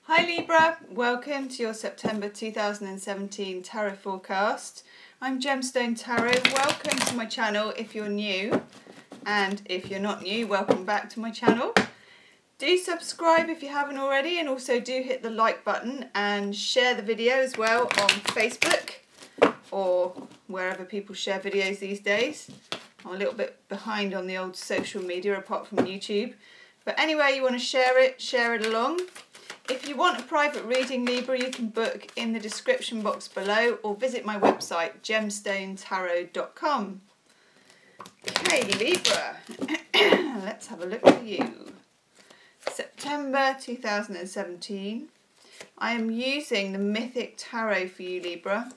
Hi Libra, welcome to your September 2017 tarot forecast. I'm Gemstone Tarot. Welcome to my channel if you're new, and if you're not new, welcome back to my channel. Do subscribe if you haven't already, and also do hit the like button and share the video as well on Facebook or wherever people share videos these days. I'm a little bit behind on the old social media apart from YouTube, but anyway, you want to share it along. If you want a private reading, Libra, you can book in the description box below or visit my website, gemstonetarot.com. Okay, Libra, let's have a look for you. September 2017. I am using the Mythic Tarot for you, Libra.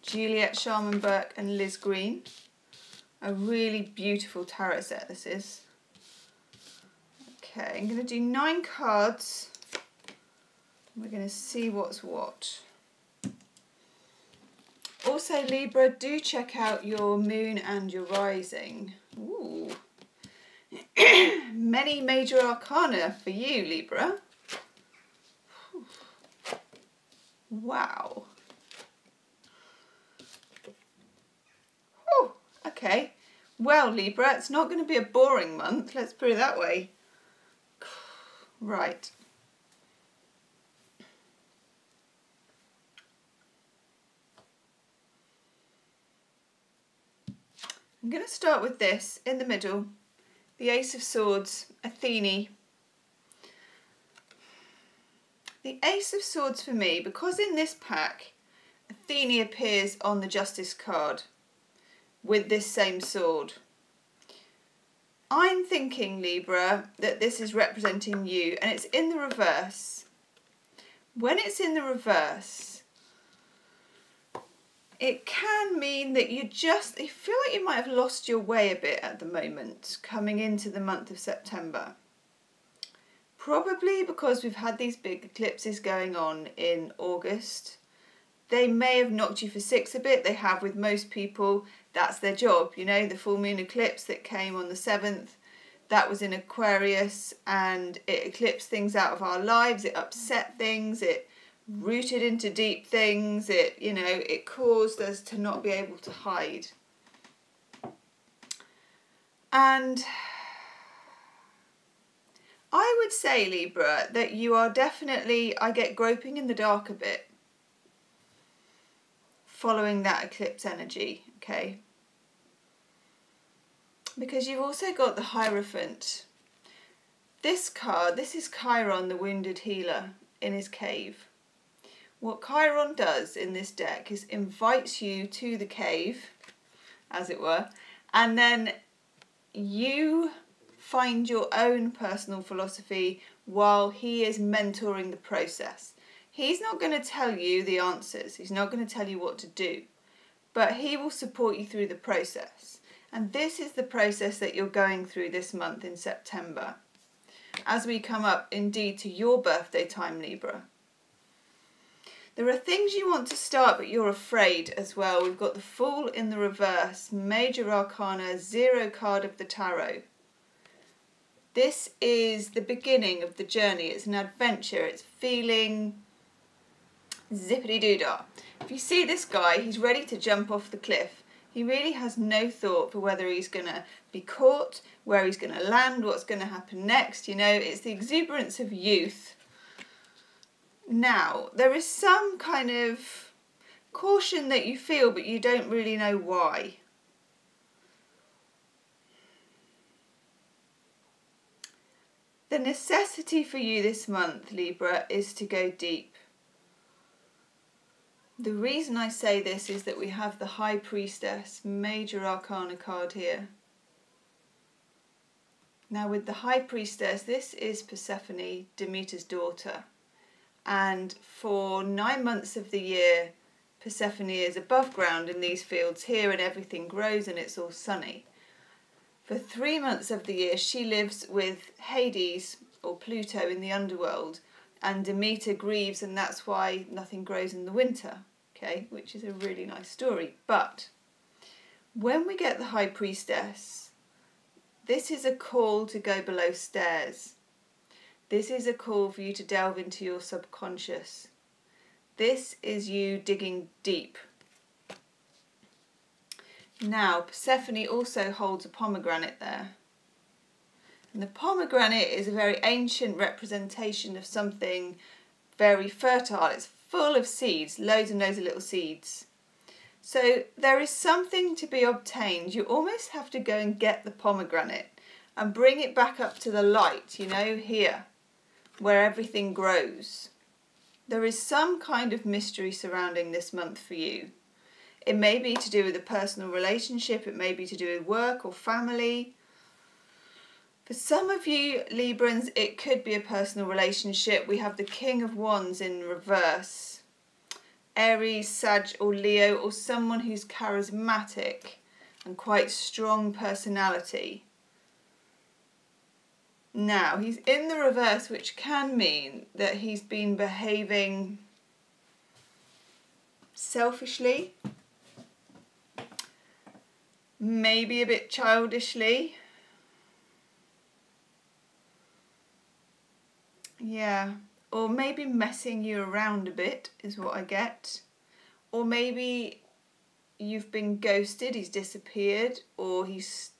Juliet Sharman-Burke and Liz Green. A really beautiful tarot set this is. Okay, I'm going to do 9 cards. We're going to see what's what. Also, Libra, do check out your moon and your rising. Ooh. Many major arcana for you, Libra. Wow. Whew. Okay. Well, Libra, it's not going to be a boring month, let's put it that way. Right. I'm going to start with this in the middle. The Ace of Swords, Athene. The Ace of Swords for me, because in this pack, Athene appears on the Justice card with this same sword. I'm thinking, Libra, that this is representing you, and it's in the reverse. When it's in the reverse, it can mean that you feel like you might have lost your way a bit at the moment, coming into the month of September. Probably because we've had these big eclipses going on in August. They may have knocked you for 6 a bit. They have with most people. That's their job, you know, the full moon eclipse that came on the 7th, that was in Aquarius, and it eclipsed things out of our lives, it upset things, it rooted into deep things, it caused us to not be able to hide. And I would say, Libra, that you are definitely, I get groping in the dark a bit following that eclipse energy, okay? Because you've also got the Hierophant. This card, this is Chiron, the wounded healer, in his cave. What Chiron does in this deck is invites you to the cave, as it were, and then you find your own personal philosophy while he is mentoring the process. He's not going to tell you the answers, he's not going to tell you what to do, but he will support you through the process. And this is the process that you're going through this month in September, as we come up indeed to your birthday time, Libra. There are things you want to start, but you're afraid as well. We've got the Fool in the reverse, Major Arcana, 0 card of the Tarot. This is the beginning of the journey. It's an adventure. It's feeling zippity-doo-dah. If you see this guy, he's ready to jump off the cliff. He really has no thought for whether he's going to be caught, where he's going to land, what's going to happen next. You know, it's the exuberance of youth. Now, there is some kind of caution that you feel, but you don't really know why. The necessity for you this month, Libra, is to go deep. The reason I say this is that we have the High Priestess, Major Arcana card here. Now with the High Priestess, this is Persephone, Demeter's daughter. And for 9 months of the year, Persephone is above ground in these fields here, and everything grows and it's all sunny. For 3 months of the year, she lives with Hades, or Pluto, in the underworld, and Demeter grieves, and that's why nothing grows in the winter, okay, which is a really nice story. But when we get the High Priestess, this is a call to go below stairs. This is a call for you to delve into your subconscious. This is you digging deep. Now, Persephone also holds a pomegranate there. And the pomegranate is a very ancient representation of something very fertile. It's full of seeds, loads and loads of little seeds. So there is something to be obtained. You almost have to go and get the pomegranate and bring it back up to the light, you know, here, where everything grows. There is some kind of mystery surrounding this month for you. It may be to do with a personal relationship, it may be to do with work or family. For some of you Librans, it could be a personal relationship. We have the King of Wands in reverse. Aries, Sag or Leo, or someone who's charismatic and quite strong personality. Now, he's in the reverse, which can mean that he's been behaving selfishly, maybe a bit childishly. Yeah, or maybe messing you around a bit is what I get. Or maybe you've been ghosted, he's disappeared, or he's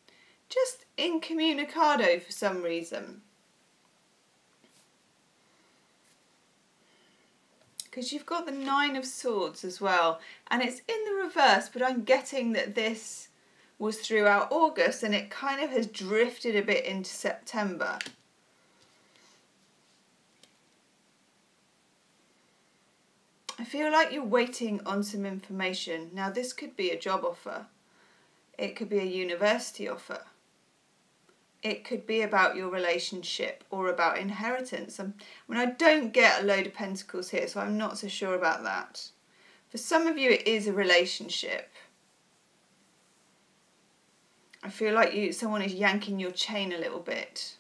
just incommunicado for some reason. Because you've got the Nine of Swords as well, and it's in the reverse, but I'm getting that this was throughout August and it kind of has drifted a bit into September. I feel like you're waiting on some information. Now, this could be a job offer. It could be a university offer. It could be about your relationship or about inheritance. I don't get a load of pentacles here, so I'm not so sure about that. For some of you, it is a relationship. I feel like someone is yanking your chain a little bit.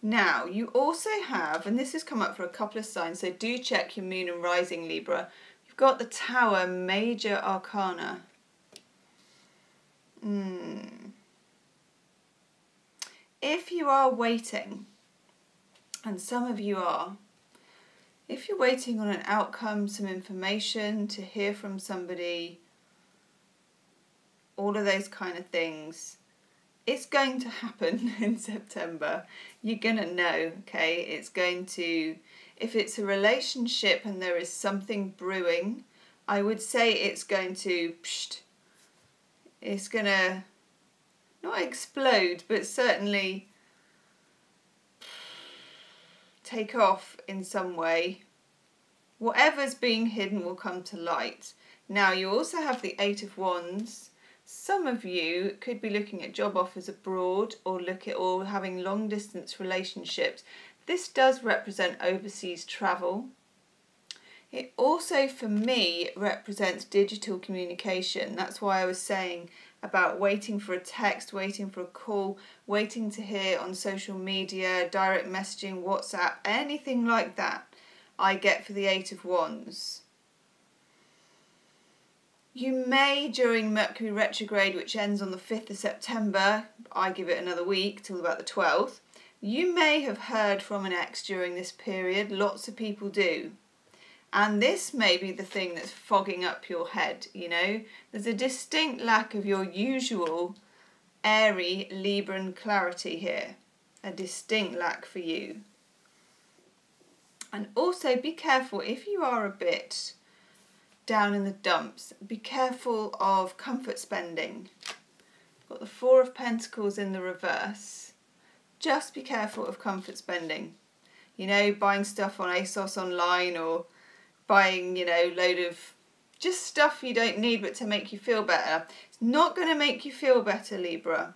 Now, you also have, and this has come up for a couple of signs, so do check your moon and rising, Libra. You've got the Tower, Major Arcana. If you are waiting, and some of you are, if you're waiting on an outcome, some information, to hear from somebody, all of those kind of things, it's going to happen in September. You're going to know, okay? It's going to, if it's a relationship and there is something brewing, I would say it's going to, it's going to not explode, but certainly take off in some way. Whatever's being hidden will come to light. Now, you also have the Eight of Wands. Some of you could be looking at job offers abroad or having long distance relationships. This does represent overseas travel. It also, for me, represents digital communication. That's why I was saying about waiting for a text, waiting for a call, waiting to hear on social media, direct messaging, WhatsApp, anything like that I get for the Eight of Wands. You may, during Mercury retrograde, which ends on the 5th of September, I give it another week till about the 12th, you may have heard from an ex during this period. Lots of people do. And this may be the thing that's fogging up your head, you know. There's a distinct lack of your usual airy Libran clarity here. A distinct lack for you. And also be careful if you are a bit down in the dumps. Be careful of comfort spending. Got the Four of Pentacles in the reverse. Just be careful of comfort spending. You know, buying stuff on ASOS online or buying, you know, load of just stuff you don't need but to make you feel better. It's not going to make you feel better, Libra.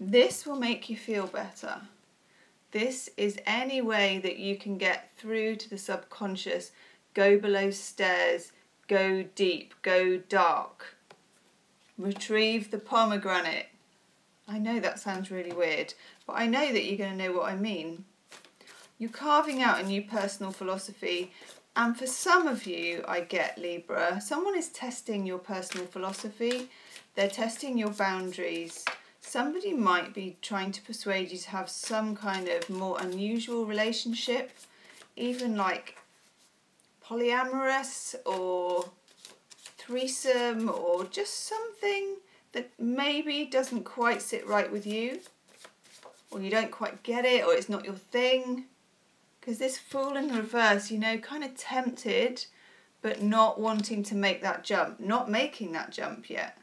This will make you feel better. This is any way that you can get through to the subconscious. Go below stairs, go deep, go dark. Retrieve the pomegranate. I know that sounds really weird, but I know that you're going to know what I mean. You're carving out a new personal philosophy, and for some of you, I get, Libra, someone is testing your personal philosophy. They're testing your boundaries. Somebody might be trying to persuade you to have some kind of more unusual relationship, even like polyamorous or threesome, or just something that maybe doesn't quite sit right with you, or you don't quite get it, or it's not your thing. Because this Fool in reverse, you know, kind of tempted, but not wanting to make that jump, not making that jump yet.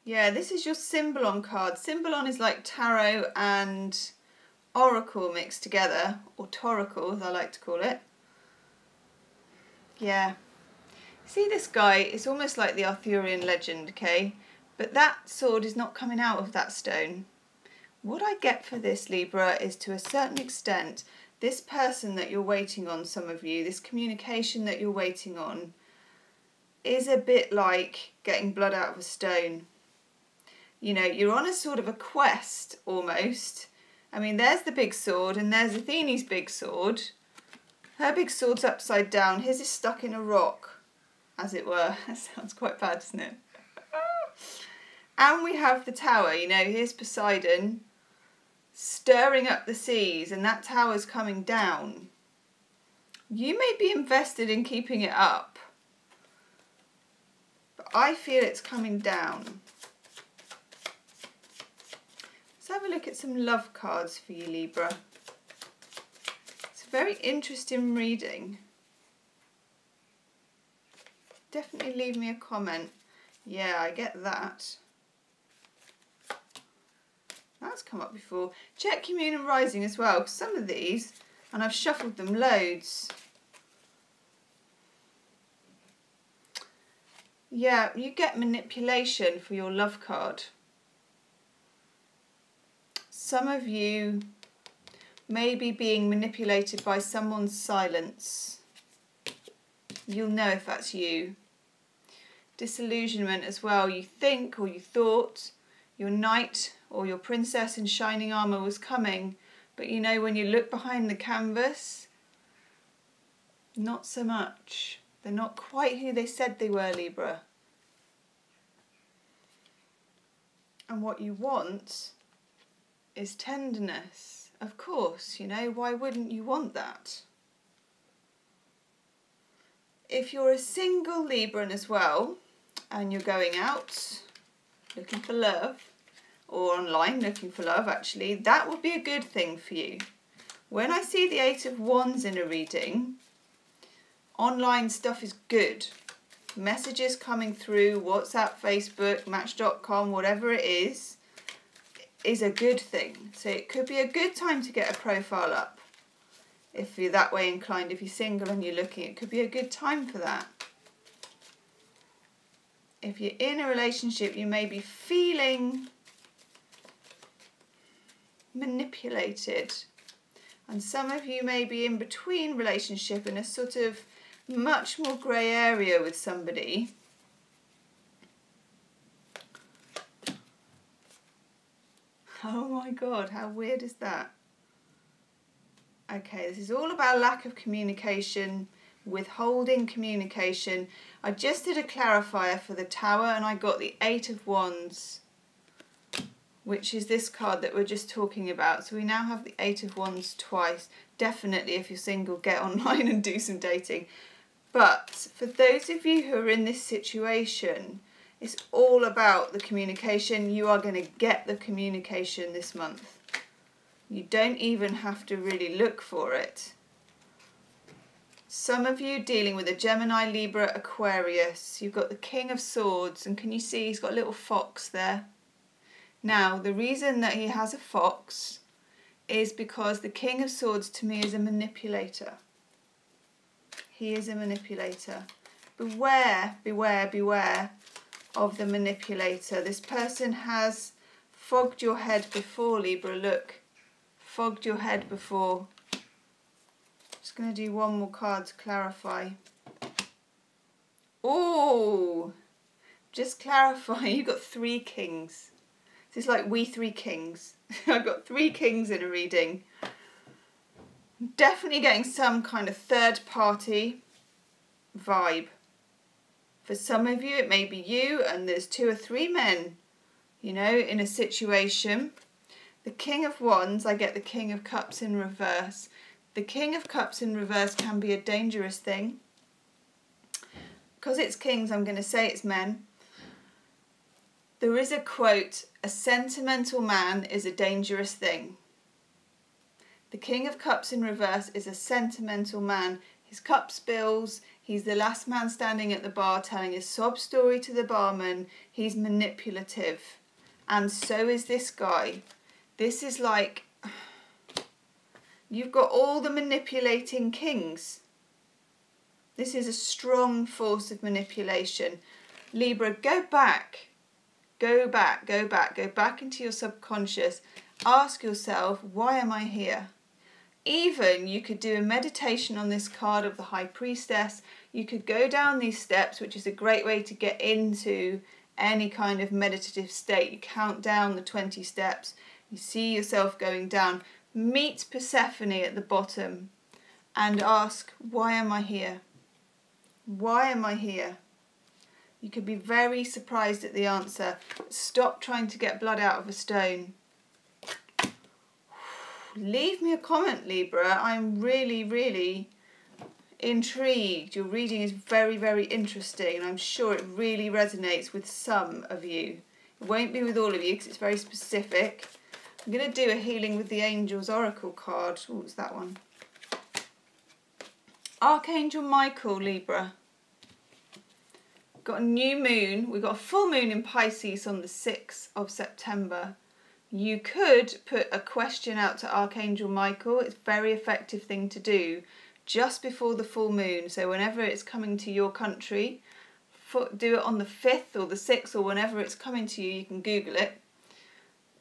Yeah, this is your Symbolon card. Symbolon is like tarot and oracle mixed together, or tauracle as I like to call it. Yeah. See this guy, it's almost like the Arthurian legend, okay? But that sword is not coming out of that stone. What I get for this, Libra, is to a certain extent, this person that you're waiting on, some of you, this communication that you're waiting on, is a bit like getting blood out of a stone. You know, you're on a sort of a quest, almost. I mean, there's the big sword, and there's Athene's big sword. Her big sword's upside down. His is stuck in a rock, as it were. That sounds quite bad, doesn't it? And we have the tower, you know, here's Poseidon stirring up the seas, and that tower's coming down. You may be invested in keeping it up, but I feel it's coming down. Let's have a look at some love cards for you, Libra. It's a very interesting reading. Definitely leave me a comment. Yeah, I get that. That's come up before. Check your moon and rising as well, because some of these, and I've shuffled them loads. Yeah, you get manipulation for your love card. Some of you may be being manipulated by someone's silence. You'll know if that's you. Disillusionment as well. You think, or you thought, your knight or your princess in shining armour was coming, but you know, when you look behind the canvas, not so much. They're not quite who they said they were, Libra. And what you want is tenderness. Of course, you know, why wouldn't you want that? If you're a single Libran as well, and you're going out looking for love, or online looking for love actually, that would be a good thing for you. When I see the 8 of Wands in a reading, online stuff is good. Messages coming through, WhatsApp, Facebook, Match.com, whatever it is a good thing. So it could be a good time to get a profile up. If you're that way inclined, if you're single and you're looking, it could be a good time for that. If you're in a relationship, you may be feeling manipulated. And some of you may be in between relationship in a sort of much more grey area with somebody. Oh my God, how weird is that? Okay, this is all about lack of communication, withholding communication. I just did a clarifier for the Tower and I got the 8 of Wands, which is this card that we're just talking about. So we now have the 8 of Wands twice. Definitely, if you're single, get online and do some dating. But for those of you who are in this situation, it's all about the communication. You are going to get the communication this month. You don't even have to really look for it. Some of you dealing with a Gemini, Libra, Aquarius. You've got the King of Swords, and can you see he's got a little fox there? Now, the reason that he has a fox is because the King of Swords to me is a manipulator. He is a manipulator. Beware, beware, beware of the manipulator. This person has fogged your head before, Libra, look. Fogged your head before. Just going to do one more card to clarify. Oh, just clarify, you've got 3 kings. This is like we 3 kings. I've got 3 kings in a reading. Definitely getting some kind of third party vibe. For some of you, it may be you and there's 2 or 3 men, you know, in a situation. The King of Wands, I get the King of Cups in reverse. The King of Cups in reverse can be a dangerous thing. Because it's kings, I'm going to say it's men. There is a quote, a sentimental man is a dangerous thing. The King of Cups in reverse is a sentimental man. His cup spills, he's the last man standing at the bar telling his sob story to the barman. He's manipulative. And so is this guy. This is like, you've got all the manipulating kings. This is a strong force of manipulation. Libra, go back. Go back, go back, go back into your subconscious. Ask yourself, why am I here? Even you could do a meditation on this card of the High Priestess. You could go down these steps, which is a great way to get into any kind of meditative state. You count down the 20 steps. You see yourself going down. Meet Persephone at the bottom and ask, why am I here? Why am I here? You could be very surprised at the answer. Stop trying to get blood out of a stone. Leave me a comment, Libra. I'm really, really intrigued. Your reading is very, very interesting, and I'm sure it really resonates with some of you. It won't be with all of you because it's very specific. I'm going to do a Healing with the Angels Oracle card. Oh, what's that one? Archangel Michael, Libra. Got a new moon. We've got a full moon in Pisces on the 6th of September. You could put a question out to Archangel Michael. It's a very effective thing to do just before the full moon. So whenever it's coming to your country, do it on the 5th or the 6th or whenever it's coming to you. You can Google it.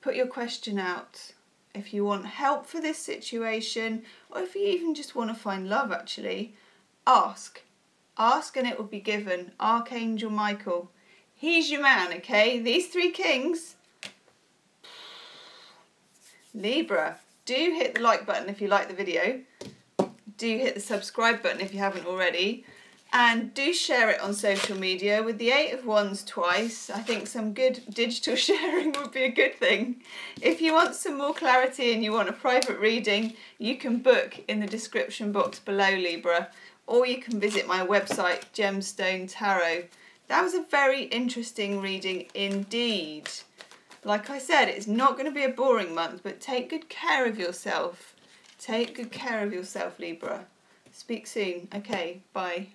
Put your question out. If you want help for this situation, or if you even just want to find love, actually, ask. Ask and it will be given. Archangel Michael. He's your man, okay? These 3 kings. Libra, do hit the like button if you like the video. Do hit the subscribe button if you haven't already. And do share it on social media with the 8 of Wands twice. I think some good digital sharing would be a good thing. If you want some more clarity and you want a private reading, you can book in the description box below, Libra. Or you can visit my website, Gemstonetarot. That was a very interesting reading indeed. Like I said, it's not going to be a boring month, but take good care of yourself. Take good care of yourself, Libra. Speak soon. Okay, bye.